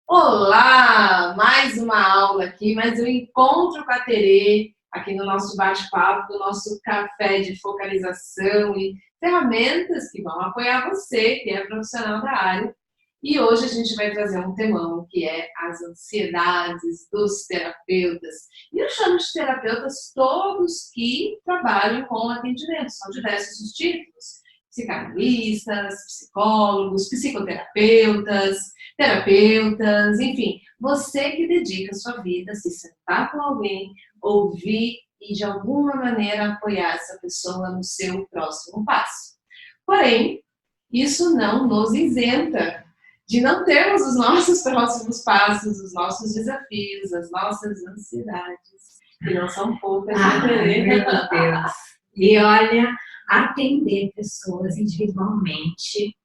Olá! Mais uma aula aqui, mais um encontro com a Terê, aqui no nosso bate-papo, do nosso café de focalização e ferramentas que vão apoiar você, que é profissional da área. E hoje a gente vai trazer um temão que é as ansiedades dos terapeutas. E eu chamo de terapeutas todos que trabalham com atendimento, são diversos os títulos. Psicanalistas, psicólogos, psicoterapeutas, terapeutas, enfim, você que dedica a sua vida a se sentar com alguém, ouvir e de alguma maneira apoiar essa pessoa no seu próximo passo. Porém, isso não nos isenta de não termos os nossos próximos passos, os nossos desafios, as nossas ansiedades, que não são poucas. Meu Deus! E olha, atender pessoas individualmente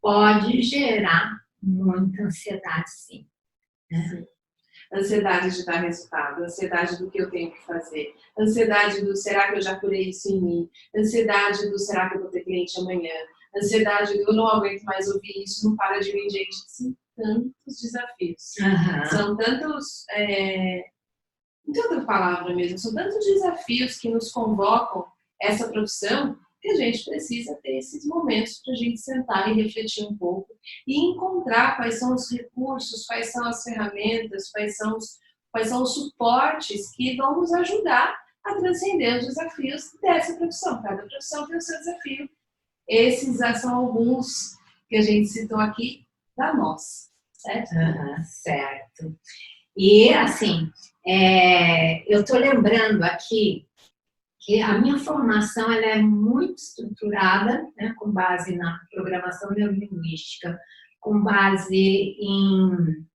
pode gerar muita ansiedade, sim. Sim. Ansiedade de dar resultado, ansiedade do que eu tenho que fazer, ansiedade do será que eu já curei isso em mim, ansiedade do será que eu vou ter cliente amanhã, ansiedade do eu não aguento mais ouvir isso, não para de vir, gente. São tantos desafios, são tantos, não tem outra palavra mesmo, são tantos desafios que nos convocam essa profissão que a gente precisa ter esses momentos para a gente sentar e refletir um pouco e encontrar quais são os recursos, quais são as ferramentas, quais são os suportes que vão nos ajudar a transcender os desafios dessa profissão. Cada profissão tem o seu desafio. Esses são alguns que a gente citou aqui da nossa, certo? Certo. E assim, eu estou lembrando aqui que a minha formação ela é muito estruturada, né, com base na programação neurolinguística, com base em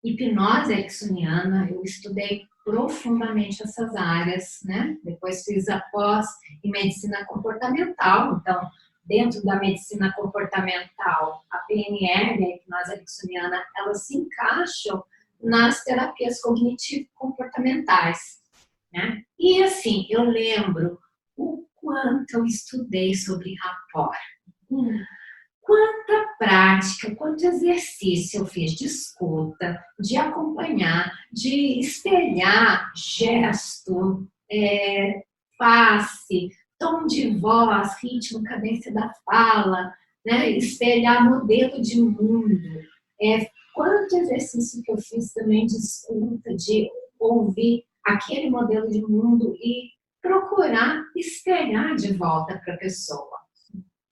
hipnose ericksoniana. Eu estudei profundamente essas áreas, né? Depois fiz a pós em medicina comportamental. Então, dentro da medicina comportamental, a PNL, a hipnose ericksoniana, elas se encaixam nas terapias cognitivo-comportamentais, né? E assim, eu lembro o quanto eu estudei sobre rapport. Quanta prática, quanto exercício eu fiz de escuta, de acompanhar, de espelhar gesto, face, tom de voz, ritmo, cadência da fala, né? Espelhar modelo de mundo. Quanto exercício que eu fiz também de escuta, de ouvir aquele modelo de mundo e procurar espelhar de volta para a pessoa.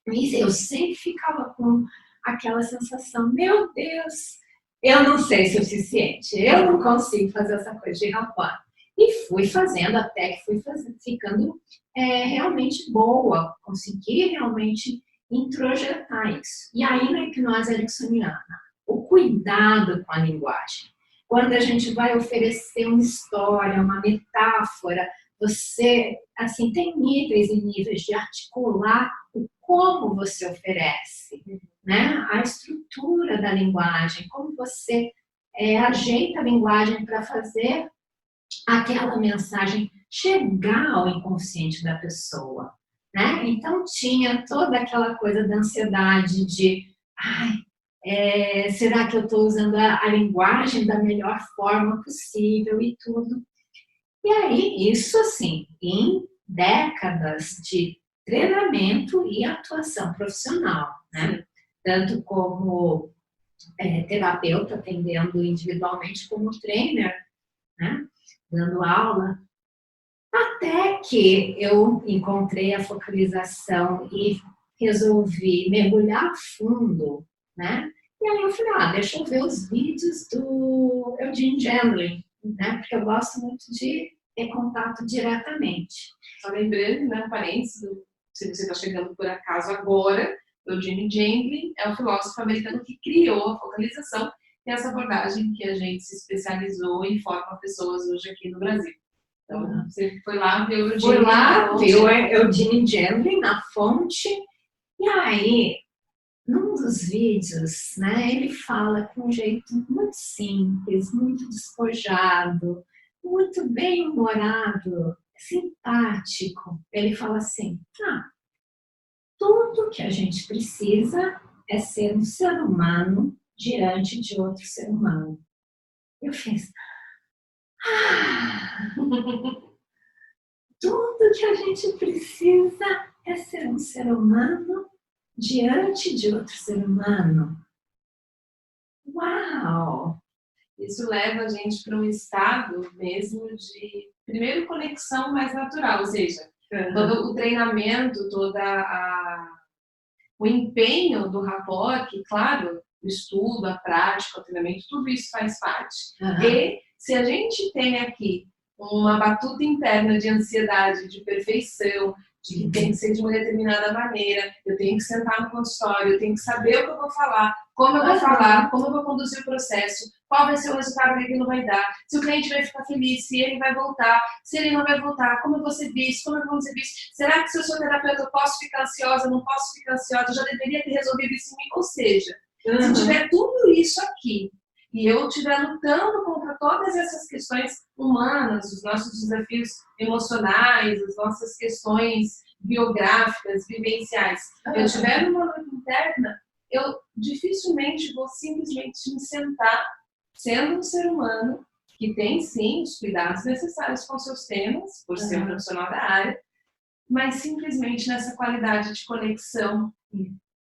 E eu sempre ficava com aquela sensação, meu Deus, eu não sei se é o suficiente, eu não consigo fazer essa coisa de rapport. E fui fazendo até que ficando realmente boa, consegui realmente introjetar isso. E aí na hipnose ericksoniana, o cuidado com a linguagem. Quando a gente vai oferecer uma história, uma metáfora, você, assim, tem níveis e níveis de articular o como você oferece, né? A estrutura da linguagem, como você ajeita a linguagem para fazer aquela mensagem chegar ao inconsciente da pessoa, né? Então tinha toda aquela coisa da ansiedade de, será que eu estou usando a linguagem da melhor forma possível e tudo. E aí, isso assim, em décadas de treinamento e atuação profissional, né? Tanto como terapeuta, atendendo individualmente, como trainer, né? Dando aula, até que eu encontrei a focalização e resolvi mergulhar fundo, né? E aí eu falei, deixa eu ver os vídeos do Eugene Gendlin, né? Porque eu gosto muito de ter contato diretamente. Só lembrando, né, um parênteses, se você está chegando por acaso agora, o Eugene Gendlin é o filósofo americano que criou a focalização, e essa abordagem que a gente se especializou e forma pessoas hoje aqui no Brasil. Então, você foi lá ver o Eugene. Fui lá ver o Eugene Gendlin na fonte, e aí, num dos vídeos, né, ele fala com um jeito muito simples, muito despojado, muito bem-humorado, simpático. Ele fala assim, tudo que a gente precisa é ser um ser humano diante de outro ser humano. Eu fiz, tudo que a gente precisa é ser um ser humano diante de outro ser humano. Uau! Isso leva a gente para um estado mesmo de, primeiro, conexão mais natural, ou seja, todo o treinamento, o empenho do rapport, que, claro, o estudo, a prática, o treinamento, tudo isso faz parte. E se a gente tem aqui uma batuta interna de ansiedade, de perfeição, de que tem que ser de uma determinada maneira, eu tenho que sentar no consultório, eu tenho que saber o que eu vou falar, como eu vou falar, como eu vou conduzir o processo, qual vai ser o resultado que aquilo vai dar, se o cliente vai ficar feliz, se ele vai voltar, se ele não vai voltar, como eu vou ser visto, como eu vou ser visto, será que se eu sou terapeuta eu posso ficar ansiosa, não posso ficar ansiosa, eu já deveria ter resolvido isso em mim, ou seja, se tiver tudo isso aqui, e eu estiver lutando contra todas essas questões humanas, os nossos desafios emocionais, as nossas questões biográficas, vivenciais, eu estiver numa luta interna, eu dificilmente vou simplesmente me sentar, sendo um ser humano, que tem sim os cuidados necessários com seus temas, por ser um profissional da área, mas simplesmente nessa qualidade de conexão,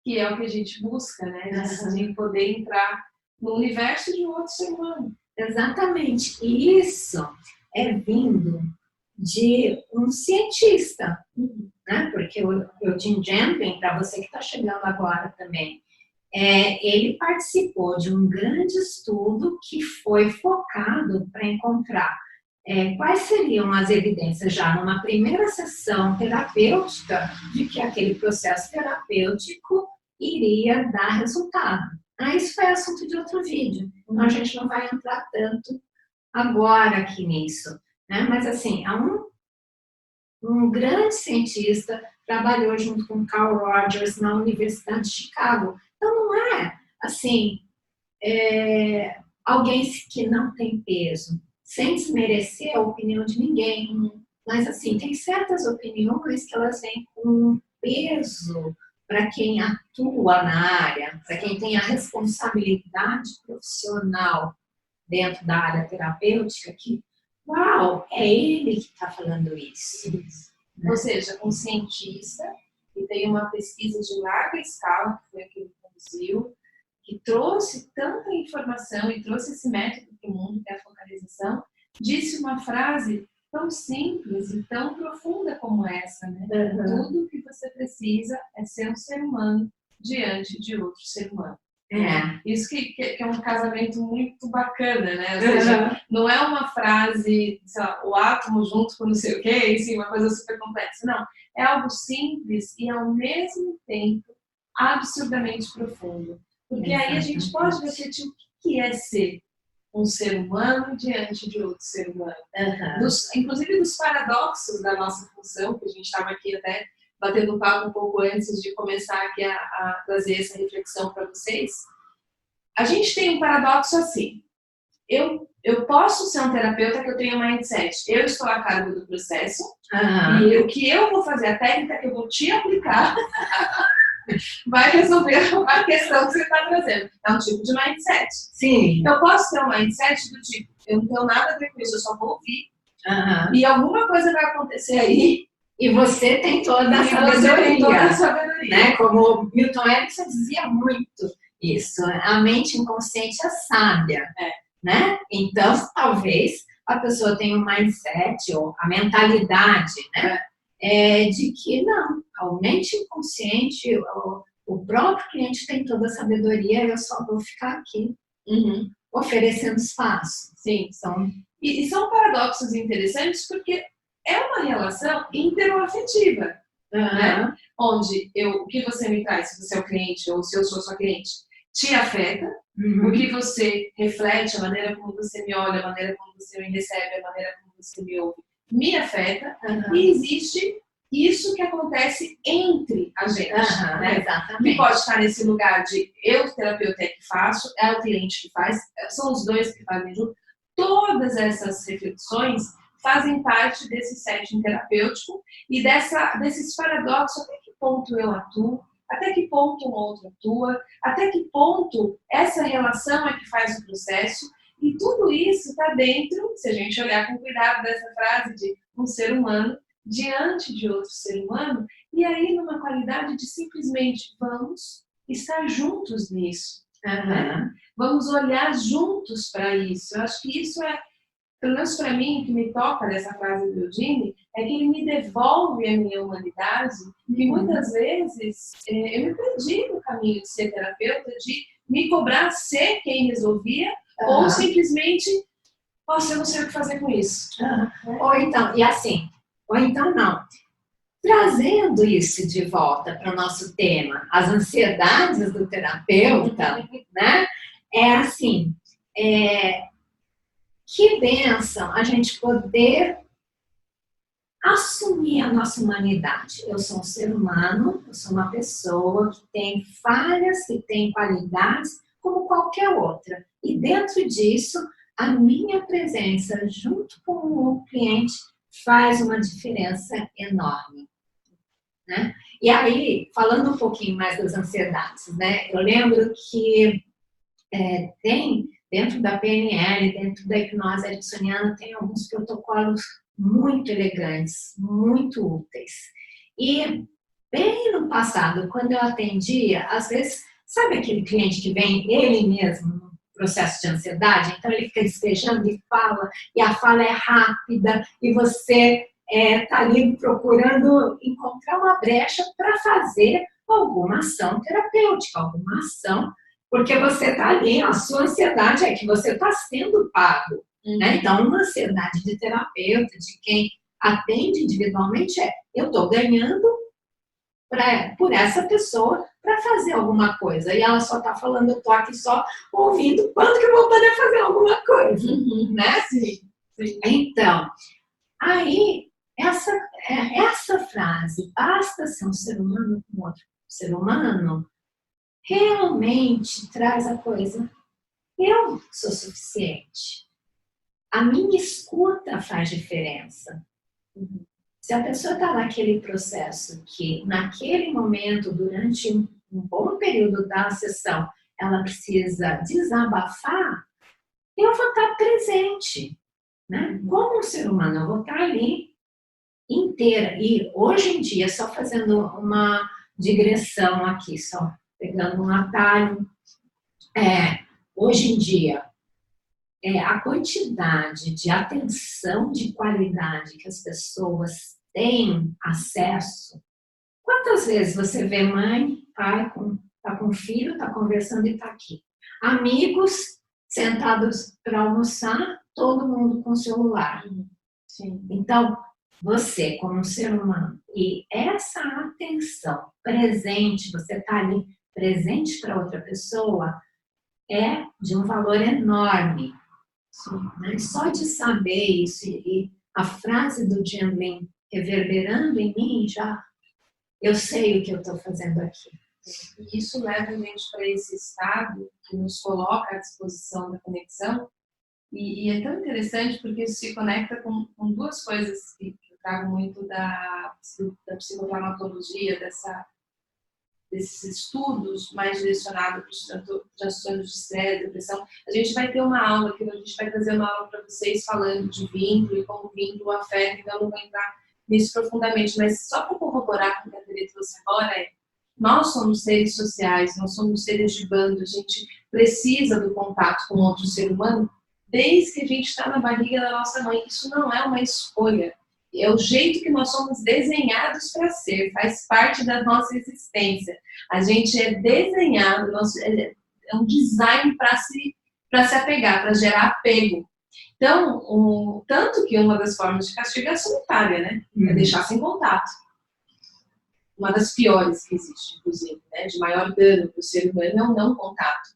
que é o que a gente busca, né? De poder entrar no universo de um outro ser humano. Exatamente. E isso é vindo de um cientista, né? Porque o Jim Gentry, para você que está chegando agora também, ele participou de um grande estudo que foi focado para encontrar quais seriam as evidências já numa primeira sessão terapêutica de que aquele processo terapêutico iria dar resultado. Isso foi assunto de outro vídeo, então a gente não vai entrar tanto agora aqui nisso, né? Mas assim, há um grande cientista trabalhou junto com Carl Rogers na Universidade de Chicago. Então não é assim, alguém que não tem peso, sem desmerecer a opinião de ninguém, mas assim, tem certas opiniões que elas vêm com um peso para quem atua na área, para quem tem a responsabilidade profissional dentro da área terapêutica, que, uau, é ele que está falando isso. Né? Ou seja, um cientista que tem uma pesquisa de larga escala, que foi a que ele conduziu, que trouxe tanta informação e trouxe esse método para o mundo, que é a focalização, disse uma frase tão simples e tão profunda como essa, né? Tudo que você precisa é ser um ser humano diante de outro ser humano. Isso que é um casamento muito bacana, né? Ou seja, não é uma frase, sei lá, o átomo junto com não sei o quê, assim, uma coisa super complexa. Não, é algo simples e ao mesmo tempo absurdamente profundo. Porque aí a gente pode refletir o que é ser um ser humano diante de outro ser humano. Inclusive dos paradoxos da nossa função, que a gente estava aqui até batendo um papo um pouco antes de começar aqui a trazer essa reflexão para vocês. A gente tem um paradoxo assim. Eu posso ser um terapeuta que eu tenho um mindset. Eu estou a cargo do processo e o que eu vou fazer, a técnica que eu vou te aplicar vai resolver a questão que você está trazendo. É um tipo de mindset. Sim. Eu posso ter um mindset do tipo, eu não tenho nada a ver com isso, eu só vou ouvir. E alguma coisa vai acontecer aí. E você tem toda a sabedoria. Né? Como Milton Erickson dizia muito isso. A mente inconsciente é sábia. Né? Então, talvez a pessoa tenha um mindset ou a mentalidade, né? De que não, a mente inconsciente, o próprio cliente tem toda a sabedoria, eu só vou ficar aqui oferecendo espaço. Sim, e são paradoxos interessantes porque é uma relação interoafetiva, né? Onde o que você me traz, se você é o cliente ou se eu sou sua cliente, te afeta, o que você reflete, a maneira como você me olha, a maneira como você me recebe, a maneira como você me ouve, me afeta, e existe isso que acontece entre a gente, né? Exatamente. Que pode estar nesse lugar de eu, terapeuta, é que faço, é o cliente que faz, são os dois que fazem junto. Todas essas reflexões fazem parte desse setting terapêutico e desses paradoxos, até que ponto eu atuo, até que ponto um outro atua, até que ponto essa relação é que faz o processo, e tudo isso está dentro, se a gente olhar com cuidado dessa frase de um ser humano diante de outro ser humano, e aí numa qualidade de simplesmente vamos estar juntos nisso. Né? Vamos olhar juntos para isso. Eu acho que isso é, pelo menos para mim, o que me toca dessa frase do Eugene, é que ele me devolve a minha humanidade, e muitas vezes eu me perdi no caminho de ser terapeuta, de me cobrar ser quem resolvia, ou simplesmente, nossa, eu não sei o que fazer com isso. Ou então, e assim, ou então não. Trazendo isso de volta para o nosso tema, as ansiedades do terapeuta, né? É assim, que bênção a gente poder assumir a nossa humanidade. Eu sou um ser humano, eu sou uma pessoa que tem falhas, que tem qualidades, como qualquer outra. E dentro disso, a minha presença junto com o cliente faz uma diferença enorme. Né? E aí, falando um pouquinho mais das ansiedades, né? Eu lembro que tem, dentro da PNL, dentro da hipnose ericksoniana, tem alguns protocolos muito elegantes, muito úteis. E bem no passado, quando eu atendia, às vezes, sabe aquele cliente que vem ele mesmo no processo de ansiedade? Então ele fica despejando e a fala é rápida, e você está ali procurando encontrar uma brecha para fazer alguma ação terapêutica, alguma ação, porque você está ali, a sua ansiedade é que você está sendo pago. Né? Então, uma ansiedade de terapeuta, de quem atende individualmente, eu estou ganhando por essa pessoa para fazer alguma coisa. E ela só está falando, eu estou aqui só ouvindo quando que eu vou poder fazer alguma coisa. Né? Sim. Então, aí, essa frase, basta ser um ser humano com outro ser humano, realmente traz a coisa, eu sou suficiente. A minha escuta faz diferença. Se a pessoa está naquele processo que, naquele momento, durante um bom período da sessão, ela precisa desabafar, eu vou estar presente. Né? Como um ser humano, eu vou estar ali inteira. E hoje em dia, só fazendo uma digressão aqui, só pegando um atalho, hoje em dia, a quantidade de atenção de qualidade que as pessoas têm acesso. Quantas vezes você vê mãe, pai, tá com filho, está conversando e está aqui. Amigos sentados para almoçar, todo mundo com celular. Sim. Então, você como um ser humano, e essa atenção presente, você está ali presente para outra pessoa, é de um valor enorme. Né? Só de saber isso e a frase do Jen Lin reverberando em mim, já eu sei o que eu estou fazendo aqui. E isso leva a gente para esse estado que nos coloca à disposição da conexão. E é tão interessante porque isso se conecta com duas coisas que eu trago muito da psicotraumatologia, desses estudos mais direcionados para os transtornos de estresse, depressão. A gente vai ter uma aula, que a gente vai trazer uma aula para vocês falando de vínculo e como vínculo afeta, então eu não vou entrar nisso profundamente, mas só para corroborar com o que a Teresa trouxe agora, nós somos seres sociais, nós somos seres de bando, a gente precisa do contato com outro ser humano desde que a gente está na barriga da nossa mãe. Isso não é uma escolha. É o jeito que nós somos desenhados para ser, faz parte da nossa existência. A gente é desenhado, é um design para se apegar, para gerar apego. Então, tanto que uma das formas de castigo é a solitária, né? É deixar sem contato. Uma das piores que existe, inclusive, né? De maior dano para o ser humano é o não contato.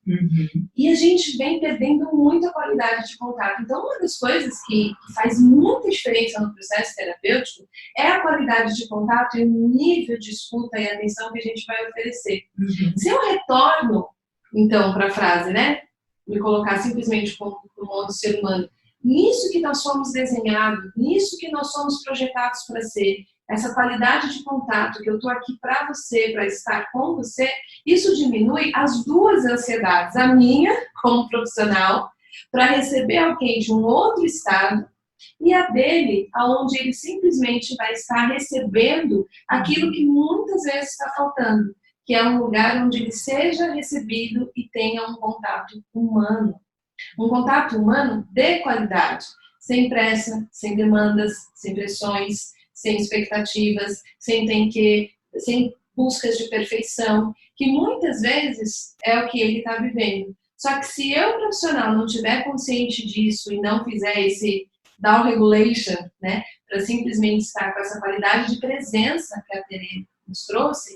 E a gente vem perdendo muita qualidade de contato. Então, uma das coisas que faz muita diferença no processo terapêutico é a qualidade de contato e o nível de escuta e atenção que a gente vai oferecer. Se eu retorno, então, para a frase, né? Me colocar simplesmente como um outro ser humano, nisso que nós somos desenhados, nisso que nós somos projetados para ser, essa qualidade de contato, que eu estou aqui para você, para estar com você, isso diminui as duas ansiedades. A minha, como profissional, para receber alguém de um outro estado, e a dele, onde ele simplesmente vai estar recebendo aquilo que muitas vezes está faltando, que é um lugar onde ele seja recebido e tenha um contato humano. Um contato humano de qualidade, sem pressa, sem demandas, sem pressões, sem expectativas, sem buscas de perfeição, que muitas vezes é o que ele está vivendo. Só que se eu, profissional, não estiver consciente disso e não fizer esse down regulation, né, para simplesmente estar com essa qualidade de presença que a Tere nos trouxe,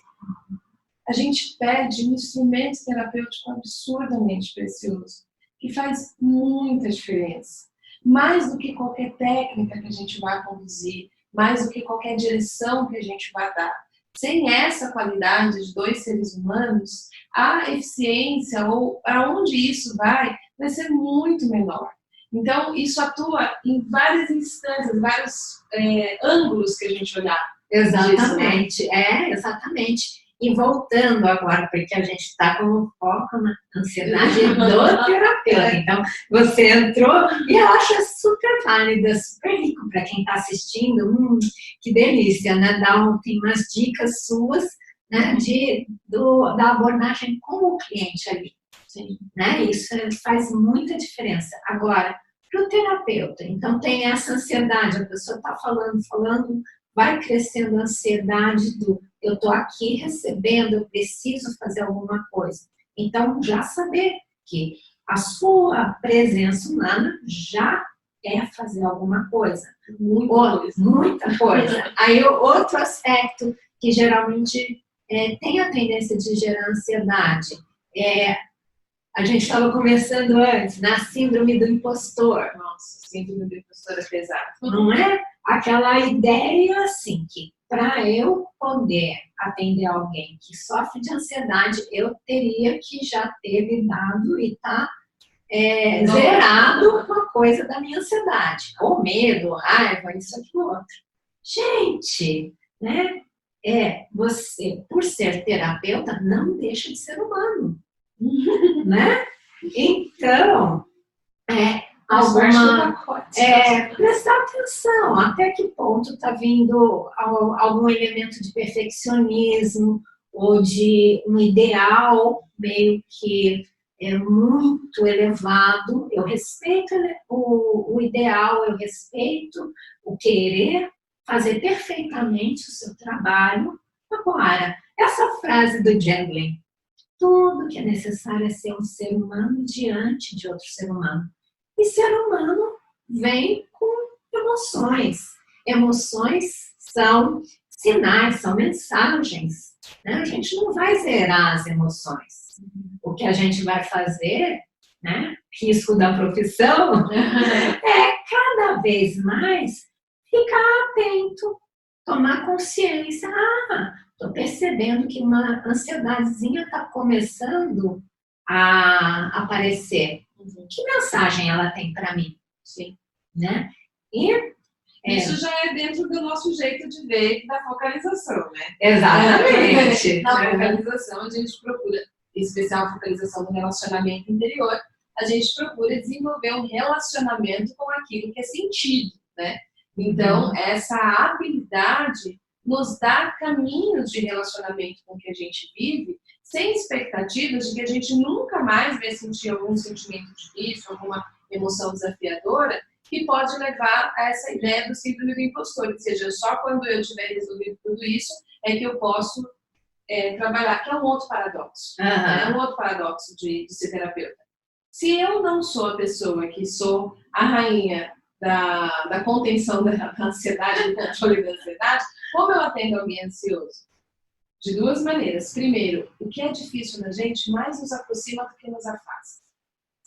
a gente perde um instrumento terapêutico absurdamente precioso, que faz muita diferença. Mais do que qualquer técnica que a gente vai conduzir, mais do que qualquer direção que a gente vai dar. Sem essa qualidade de dois seres humanos, a eficiência ou para onde isso vai ser muito menor. Então, isso atua em várias instâncias, vários ângulos que a gente olhar. Exatamente, exatamente. E voltando agora, porque a gente está com foco na ansiedade do terapeuta. Então, você entrou e eu acho super válida, super rico para quem está assistindo. Que delícia, né? Tem umas dicas suas, né, da abordagem com o cliente ali. Sim. Né? Isso faz muita diferença. Agora, para o terapeuta, então tem essa ansiedade, a pessoa está falando, vai crescendo a ansiedade do eu estou aqui recebendo, eu preciso fazer alguma coisa. Então, já saber que a sua presença humana já é fazer alguma coisa. Muita coisa. Aí, outro aspecto que geralmente tem a tendência de gerar ansiedade a gente estava conversando antes, na síndrome do impostor. Nossa, síndrome do impostor é pesado. Não é? Aquela ideia assim que para eu poder atender alguém que sofre de ansiedade, eu teria que já ter lidado e estar zerado uma coisa da minha ansiedade. Ou medo, raiva, isso, aquilo, outro. Gente, né? Você, por ser terapeuta, não deixa de ser humano. Né? Então, prestar atenção até que ponto está vindo algum elemento de perfeccionismo ou de um ideal meio que muito elevado. Eu respeito o ideal, eu respeito o querer fazer perfeitamente o seu trabalho. Agora, essa frase do Jengling, tudo que é necessário é ser um ser humano diante de outro ser humano. E ser humano vem com emoções. Emoções são sinais, são mensagens. Né? A gente não vai zerar as emoções. O que a gente vai fazer, né? Risco da profissão, é cada vez mais ficar atento, tomar consciência. Estou percebendo que uma ansiedadezinha está começando a aparecer. Que mensagem ela tem para mim? Sim. Né? Isso já é dentro do nosso jeito de ver da focalização, né? Exatamente. Na focalização, a gente procura, em especial a focalização do relacionamento interior, a gente procura desenvolver um relacionamento com aquilo que é sentido, né? Então, essa habilidade nos dá caminhos de relacionamento com o que a gente vive, sem expectativas de que a gente nunca mais vai sentir algum sentimento difícil, alguma emoção desafiadora, que pode levar a essa ideia do síndrome do impostor, ou seja, só quando eu tiver resolvido tudo isso é que eu posso trabalhar, que é um outro paradoxo. É um outro paradoxo de ser terapeuta. Se eu não sou a pessoa que sou a rainha da contenção da ansiedade, do controle da ansiedade, como eu atendo alguém ansioso? De duas maneiras. Primeiro, o que é difícil na gente mais nos aproxima do que nos afasta.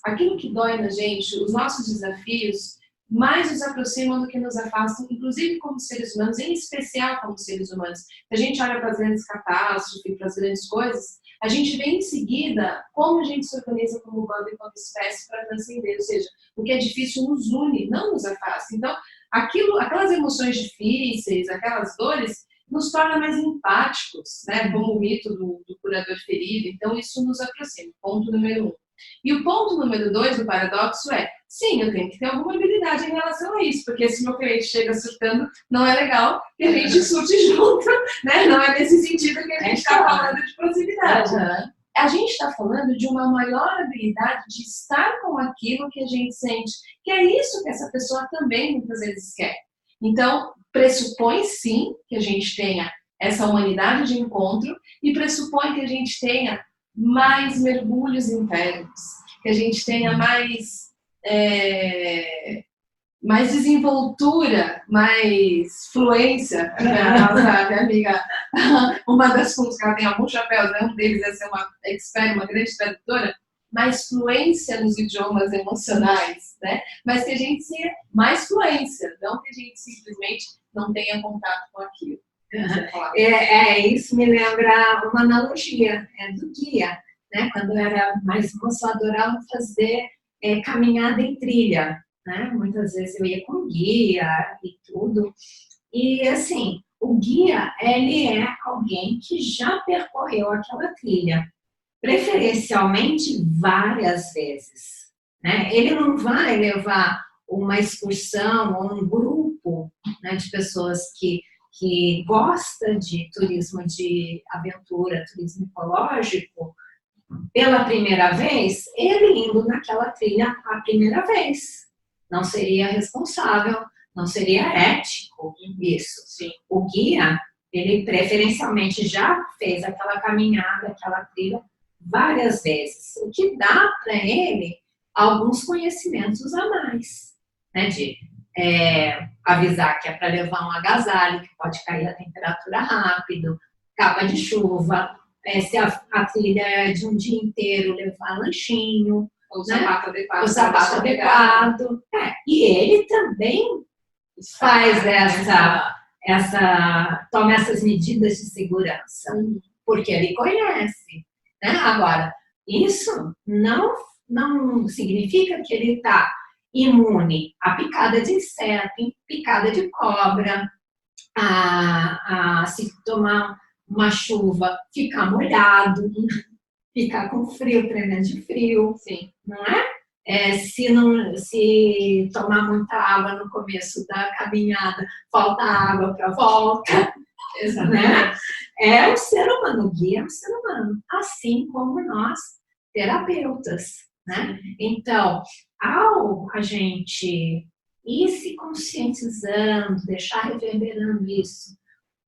Aquilo que dói na gente, os nossos desafios, mais nos aproximam do que nos afastam, inclusive como seres humanos, em especial como seres humanos. Se a gente olha para as grandes catástrofes, para as grandes coisas, a gente vê em seguida como a gente se organiza como bando e como espécie para transcender. Ou seja, o que é difícil nos une, não nos afasta. Então, aquelas emoções difíceis, aquelas dores, nos torna mais empáticos, né? Como o mito do curador ferido. Então, isso nos aproxima. Ponto número 1. E o ponto número 2 do paradoxo é, sim, eu tenho que ter alguma habilidade em relação a isso, porque se meu cliente chega surtando, não é legal que a gente surte junto, né? Não é nesse sentido que a gente está falando de proximidade. A gente está falando de uma maior habilidade de estar com aquilo que a gente sente, que é isso que essa pessoa também muitas vezes quer. Então, pressupõe sim que a gente tenha essa humanidade de encontro e pressupõe que a gente tenha mais mergulhos internos, que a gente tenha mais desenvoltura, mais fluência. A nossa minha amiga, uma das funções que ela tem alguns chapéus, né? Um deles é ser uma expert, uma grande tradutora, mais fluência nos idiomas emocionais, né? Mas que a gente tenha mais fluência, não que a gente simplesmente não tenha contato com aquilo. Isso me lembra uma analogia do guia, né? Quando eu era mais moça, eu adorava fazer caminhada em trilha, né? Muitas vezes eu ia com guia e tudo. E assim, o guia, ele é alguém que já percorreu aquela trilha, preferencialmente várias vezes, né? Ele não vai levar uma excursão ou um grupo, né, de pessoas que gosta de turismo de aventura, turismo ecológico, pela primeira vez, ele indo naquela trilha a primeira vez. Não seria responsável, não seria ético isso. Sim. O guia, ele preferencialmente já fez aquela caminhada, aquela trilha várias vezes, o que dá para ele alguns conhecimentos a mais, né, de avisar que é para levar um agasalho, que pode cair a temperatura rápido, capa de chuva, se a trilha é de um dia inteiro, levar lanchinho, o sapato adequado. O sapato adequado. E ele também faz toma essas medidas de segurança, porque ele conhece, né? Agora, isso não significa que ele está imune à picada de inseto, picada de cobra, a se tomar uma chuva, ficar molhado, ficar com frio, tremendo de frio, sim, não é? Se tomar muita água no começo da caminhada, falta água para a volta. Exatamente. É o ser humano, o guia é um ser humano, assim como nós, terapeutas, né? Então, ao a gente ir se conscientizando, deixar reverberando isso,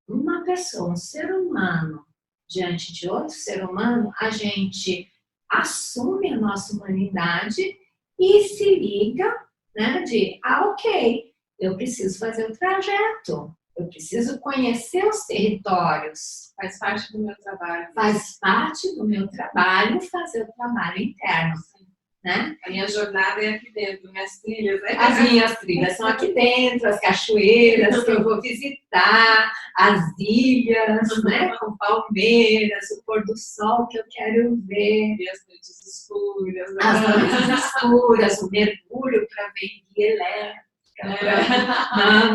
uma pessoa, um ser humano, diante de outro ser humano, a gente assume a nossa humanidade e se liga, né, ok, eu preciso fazer o trajeto, eu preciso conhecer os territórios. Faz parte do meu trabalho. Faz parte do meu trabalho fazer o trabalho interno. Né? A minha jornada é aqui dentro, minhas trilhas, né? As minhas trilhas são aqui dentro, as cachoeiras que eu vou visitar, as ilhas, né, com palmeiras, o pôr do sol que eu quero ver. E as noites escuras. Né? As noites escuras, o mergulho para ver guia elétrica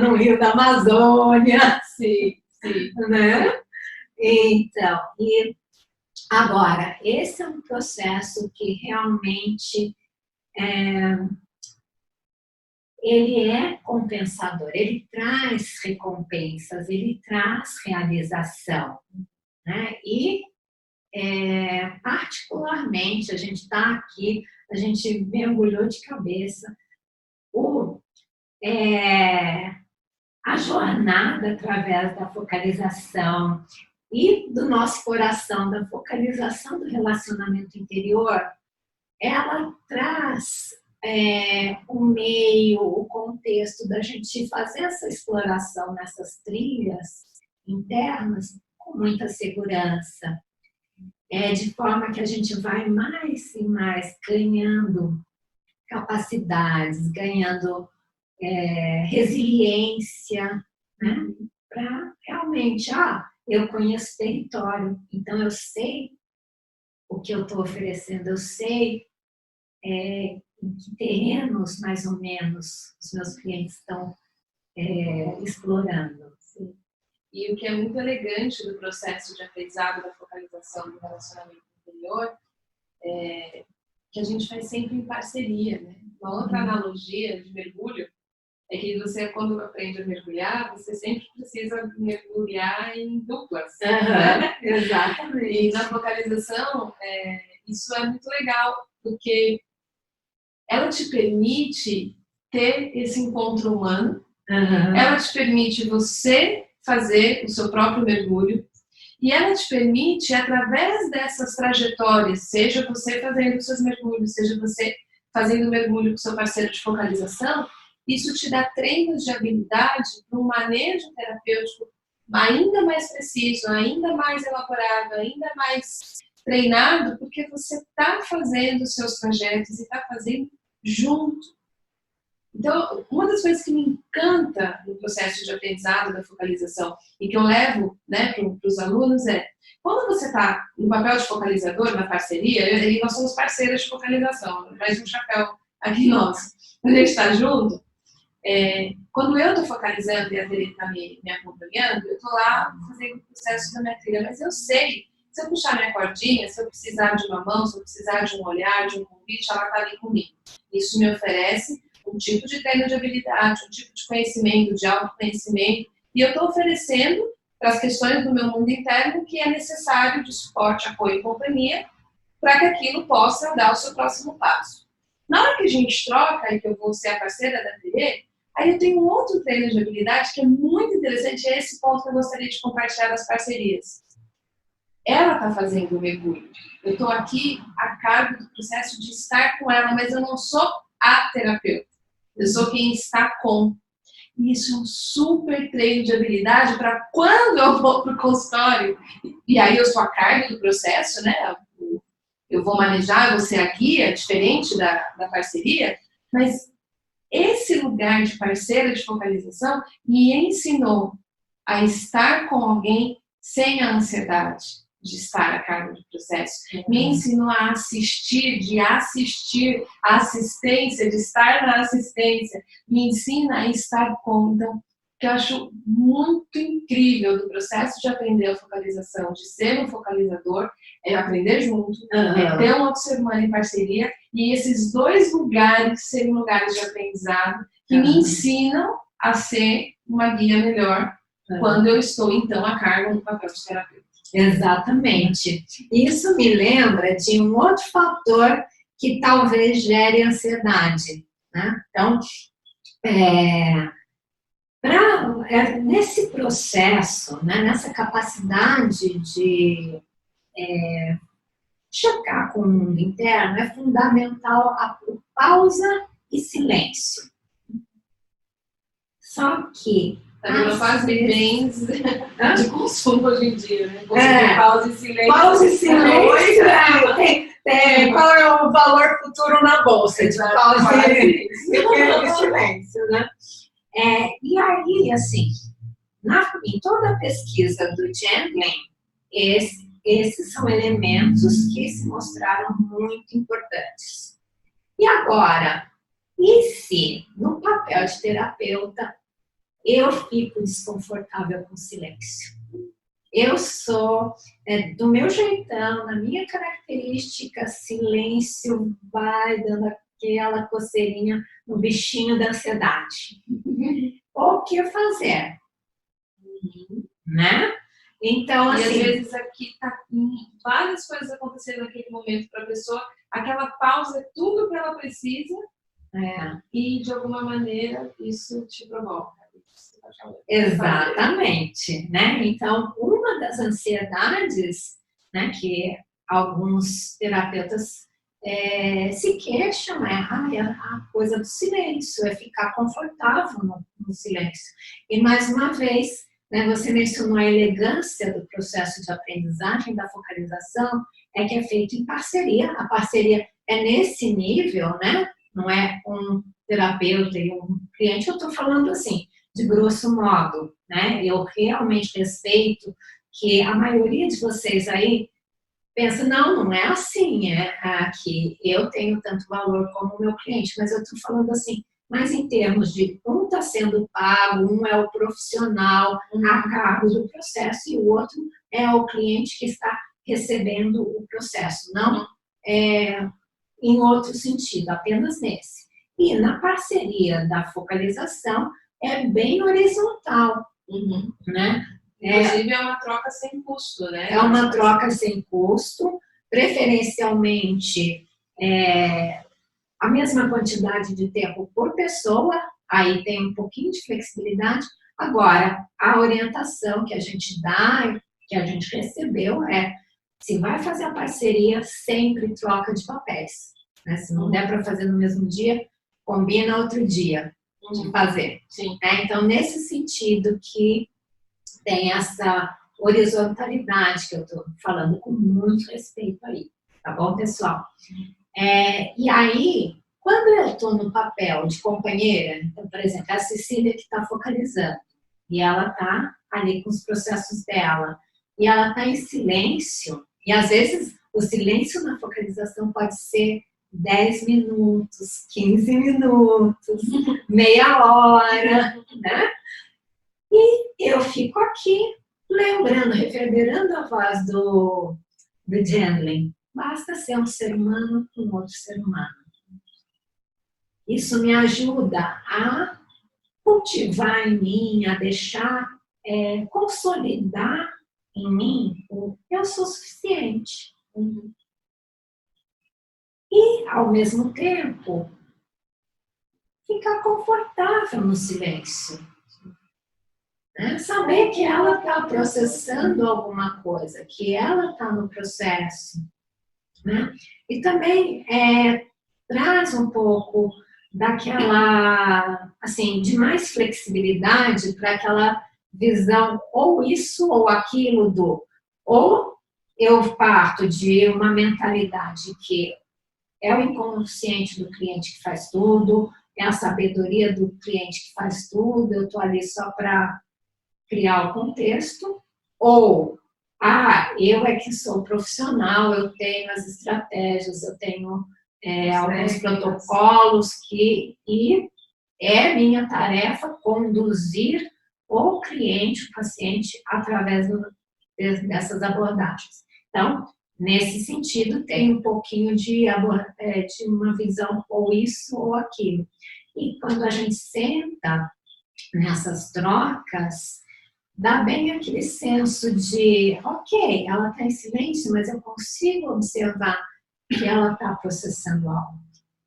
no Rio da Amazônia. Sim, sim. Né? Então, agora, esse é um processo que realmente ele é compensador, ele traz recompensas, ele traz realização, né? E, particularmente, a gente está aqui, a gente mergulhou de cabeça, a jornada através da focalização e do nosso coração, da focalização do relacionamento interior, ela traz o meio, o contexto da gente fazer essa exploração nessas trilhas internas com muita segurança, de forma que a gente vai mais e mais ganhando capacidades, ganhando resiliência, né? Para realmente, eu conheço território, então eu sei o que eu estou oferecendo, eu sei em que terrenos, mais ou menos, os meus clientes estão explorando. Sim. E o que é muito elegante do processo de aprendizado da focalização do relacionamento interior é que a gente faz sempre em parceria, né? Uma outra analogia de mergulho é que você, quando aprende a mergulhar, você sempre precisa mergulhar em duplas. Né? Exatamente. E na focalização, isso é muito legal, porque ela te permite ter esse encontro humano, ela te permite você fazer o seu próprio mergulho, e ela te permite, através dessas trajetórias, seja você fazendo os seus mergulhos, seja você fazendo mergulho com seu parceiro de focalização, isso te dá treinos de habilidade para um manejo terapêutico ainda mais preciso, ainda mais elaborado, ainda mais treinado, porque você está fazendo os seus trajetos e está fazendo junto. Então, uma das coisas que me encanta no processo de aprendizado da focalização e que eu levo, né, para os alunos é, quando você está no papel de focalizador, na parceria, e nós somos parceiras de focalização, mais um chapéu aqui nosso, quando a gente está junto, quando eu estou focalizando e a Tere está me acompanhando, eu estou lá fazendo o processo da minha trilha, mas eu sei, se eu puxar minha cordinha, se eu precisar de uma mão, se eu precisar de um olhar, de um convite, ela está ali comigo. Isso me oferece um tipo de treino de habilidade, um tipo de conhecimento, de autoconhecimento, e eu estou oferecendo para as questões do meu mundo interno que é necessário de suporte, apoio e companhia para que aquilo possa dar o seu próximo passo. Na hora que a gente troca e que eu vou ser a parceira da Tere, aí eu tenho um outro treino de habilidade que é muito interessante, é esse ponto que eu gostaria de compartilhar das parcerias. Ela está fazendo o mergulho. Eu estou aqui a cargo do processo de estar com ela, mas eu não sou a terapeuta. Eu sou quem está com. E isso é um super treino de habilidade para quando eu vou para o consultório, e aí eu sou a cargo do processo, né? Eu vou manejar, eu vou ser a guia, diferente da parceria, mas esse lugar de parceira de focalização me ensinou a estar com alguém sem a ansiedade de estar a cargo do processo. Me ensinou a assistir, de assistir a assistência, de estar na assistência. Me ensina a estar com. Então, o que eu acho muito incrível do processo de aprender a focalização, de ser um focalizador, é aprender junto, é ter um outro ser humano em parceria, e esses dois lugares serem lugares de aprendizado que me ensinam a ser uma guia melhor quando eu estou, então, a cargo do papel de terapeuta. Exatamente. Isso me lembra de um outro fator que talvez gere ansiedade, né? Então, nesse processo, né, nessa capacidade de chocar com o mundo interno, é fundamental a pausa e silêncio. Só que Tá quase bens de consumo hoje em dia, né? Pausa e silêncio. Pausa e silêncio. Qual é o valor futuro na bolsa de pausa e silêncio, né? E aí, assim, em toda a pesquisa do Chandler, esses são elementos que se mostraram muito importantes. E agora, e se, no papel de terapeuta, eu fico desconfortável com silêncio? Eu sou, do meu jeitão, na minha característica, silêncio vai dando aquela coceirinha no bichinho da ansiedade. O que fazer? Né? Então, assim... E às vezes aqui tá várias coisas acontecendo naquele momento para a pessoa, aquela pausa é tudo que ela precisa, e de alguma maneira isso te provoca. Exatamente, né? Então, uma das ansiedades, né, que alguns terapeutas se queixam a coisa do silêncio, é ficar confortável no silêncio. E mais uma vez, né, você mencionou a elegância do processo de aprendizagem, da focalização, que é feito em parceria. A parceria é nesse nível, né? Não é um terapeuta e um cliente. Eu estou falando assim, de grosso modo, né? Eu realmente respeito que a maioria de vocês aí pensa, não é assim, que eu tenho tanto valor como o meu cliente, mas eu estou falando assim, mas em termos de um está sendo pago, um é o profissional a cargo do processo e o outro é o cliente que está recebendo o processo, não em outro sentido, apenas nesse. E na parceria da focalização é bem horizontal, né? Inclusive é uma troca sem custo, né? É uma troca sem custo, preferencialmente a mesma quantidade de tempo por pessoa, aí tem um pouquinho de flexibilidade. Agora, a orientação que a gente dá, que a gente recebeu se vai fazer a parceria, sempre troca de papéis. Né? Se não der para fazer no mesmo dia, combina outro dia de fazer. Sim. Então, nesse sentido que tem essa horizontalidade que eu estou falando com muito respeito aí. Tá bom, pessoal? E aí, quando eu estou no papel de companheira, então, por exemplo, a Cecília que está focalizando, e ela está ali com os processos dela, e ela está em silêncio, e às vezes o silêncio na focalização pode ser 10 minutos, 15 minutos, meia hora, né? E eu fico aqui lembrando, reverberando a voz do Gendlin. Basta ser um ser humano com outro ser humano. Isso me ajuda a cultivar em mim, a deixar, consolidar em mim o eu sou suficiente. E, ao mesmo tempo, ficar confortável no silêncio. Né? Saber que ela está processando alguma coisa, que ela está no processo. Né? E também traz um pouco daquela, assim, de mais flexibilidade para aquela visão ou isso ou aquilo ou eu parto de uma mentalidade que é o inconsciente do cliente que faz tudo, é a sabedoria do cliente que faz tudo, eu estou ali só para criar o contexto, ou eu é que sou profissional, eu tenho as estratégias, eu tenho alguns protocolos e é minha tarefa conduzir o cliente, o paciente, através dessas abordagens. Então, nesse sentido, tem um pouquinho de uma visão ou isso ou aquilo. E quando a gente senta nessas trocas, dá bem aquele senso de, ok, ela está em silêncio, mas eu consigo observar que ela está processando algo.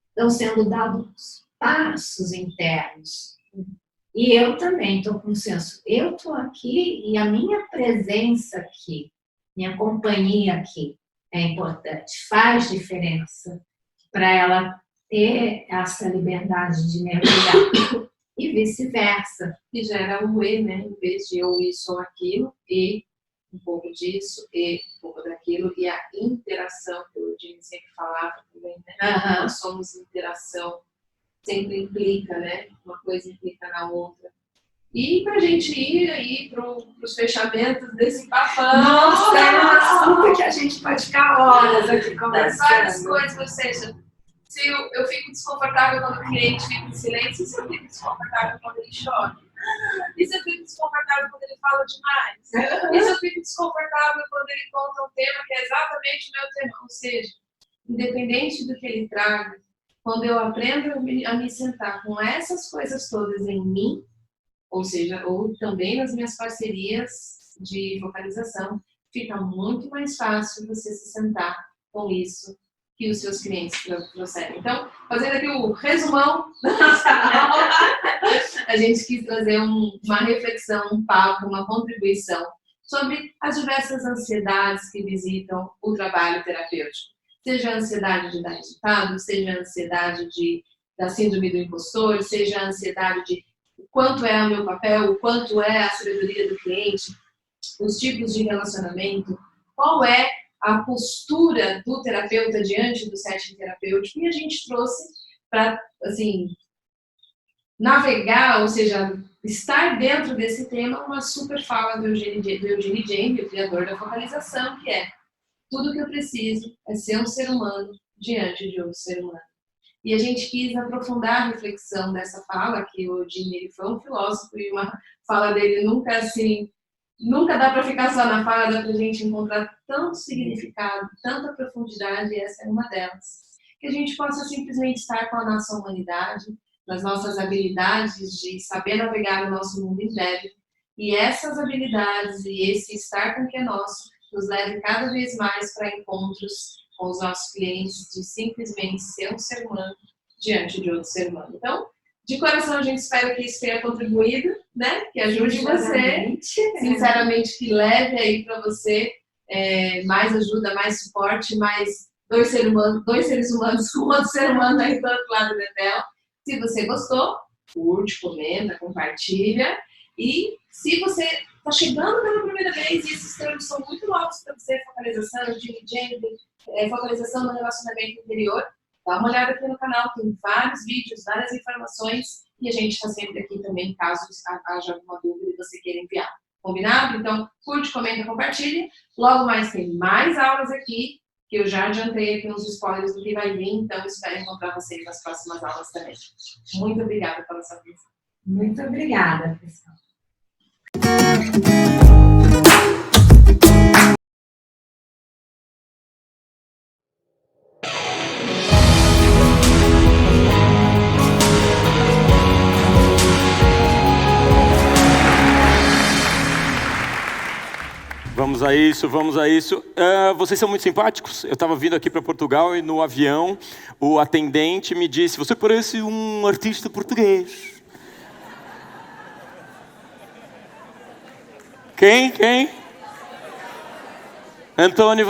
Estão sendo dados passos internos. E eu também estou com o senso, eu estou aqui e a minha presença aqui, minha companhia aqui é importante, faz diferença para ela ter essa liberdade de mergulhar. E vice-versa. E gera um E, né? Em vez de eu isso ou aquilo, e um pouco disso, e um pouco daquilo, e a interação, que o Jimmy sempre falava também, né? Nós somos interação, sempre implica, né? Uma coisa implica na outra. E pra gente ir aí pros fechamentos desse papão. Nossa, é um assunto que a gente pode ficar horas aqui conversando. Várias coisas, ou seja, se eu fico desconfortável quando o cliente fica em silêncio, e se eu fico desconfortável quando ele chora? E se eu fico desconfortável quando ele fala demais? E se eu fico desconfortável quando ele conta um tema que é exatamente o meu tema? Ou seja, independente do que ele traga, quando eu aprendo a me sentar com essas coisas todas em mim, ou seja, ou também nas minhas parcerias de focalização, fica muito mais fácil você se sentar com isso que os seus clientes trouxeram. Então, fazendo aqui o resumão da nossa aula, a gente quis trazer uma reflexão, um papo, uma contribuição sobre as diversas ansiedades que visitam o trabalho terapêutico. Seja a ansiedade de dar resultado, seja a ansiedade da síndrome do impostor, seja a ansiedade de o quanto é o meu papel, o quanto é a sabedoria do cliente, os tipos de relacionamento, qual é a postura do terapeuta diante do setting terapêutico, e a gente trouxe para, assim, navegar, ou seja, estar dentro desse tema, uma super fala do Eugene James, o criador da focalização, que é: tudo que eu preciso é ser um ser humano diante de outro ser humano. E a gente quis aprofundar a reflexão dessa fala, que o Gini, ele foi um filósofo, e uma fala dele nunca dá para ficar só na fala, dá para a gente encontrar tanto significado, tanta profundidade, e essa é uma delas. Que a gente possa simplesmente estar com a nossa humanidade, nas nossas habilidades de saber navegar no nosso mundo interno, e essas habilidades e esse estar com o que é nosso nos leve cada vez mais para encontros com os nossos clientes, de simplesmente ser um ser humano diante de outro ser humano. Então, de coração, a gente espera que isso tenha contribuído, né? Que ajude você, sinceramente, que leve aí para você mais ajuda, mais suporte, mais dois seres humanos com outro ser humano aí do outro lado da tela. Se você gostou, curte, comenta, compartilha. E se você está chegando pela primeira vez e esses termos são muito novos para você, focalização, focalização no relacionamento interior, dá uma olhada aqui no canal, tem vários vídeos, várias informações, e a gente está sempre aqui também, caso haja alguma dúvida e você queira enviar. Combinado? Então, curte, comenta, compartilha. Logo mais tem mais aulas aqui, que eu já adiantei aqui uns spoilers do que vai vir, então espero encontrar vocês nas próximas aulas também. Muito obrigada pela sua atenção. Muito obrigada, pessoal. Vamos a isso, vamos a isso. Vocês são muito simpáticos. Eu estava vindo aqui para Portugal e no avião o atendente me disse: você parece um artista português. Quem? Antônio